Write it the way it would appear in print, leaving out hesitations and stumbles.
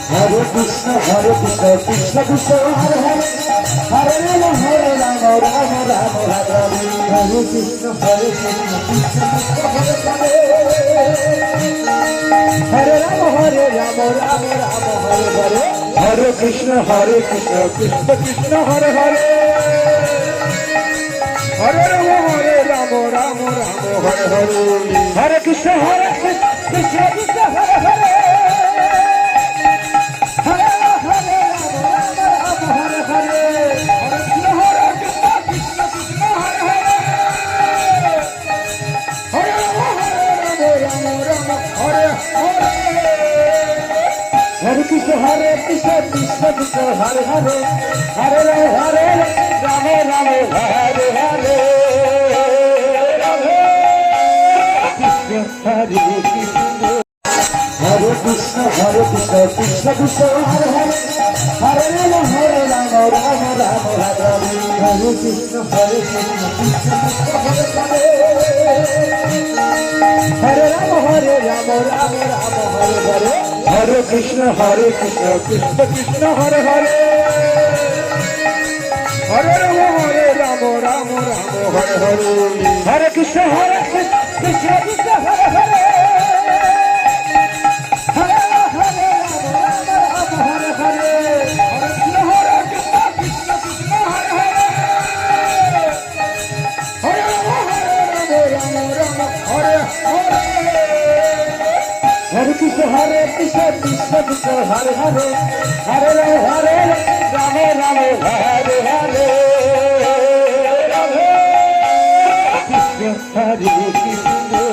Hare Krishna, Krishna Krishna, Hare Hare, Hare Rama, Rama Rama, Hare Hare. Hare Krishna, Krishna Krishna, Hare Rama, Rama Rama, Hare Hare. Hare Krishna, Krishna Krishna, Hare Hare. Hare Rama, Rama Rama, Hare Hare. Hare Krishna, Krishna Krishna, Hare Hare. Hare Krishna, Krishna Krishna, Hare Hare, Hare Rama, Rama Rama, Hare Hare, Krishna Hare Krishna, Hare Krishna, Krishna Krishna, Hare Hare, Hare Rama, Rama Rama, Hare Hare. Hare Krishna, Krishna Krishna, Hare Rama, Rama Rama, Hare Hare. Hare Krishna, Krishna Krishna, Hare Hare, Hare Rama, Rama Rama, Hare Hare. Hare Krishna, Krishna Krishna, Hare Hare, Hare Rama, Rama Rama, Hare Hare. Hare Krishna, Krishna Krishna, Hare Hare, Hare Rama, Rama Rama, Hare Hare. Hare Krishna, Krishna Krishna, Hare Hare, Hare Rama, Rama Rama, Hare Hare, Krishna Hare Krishna.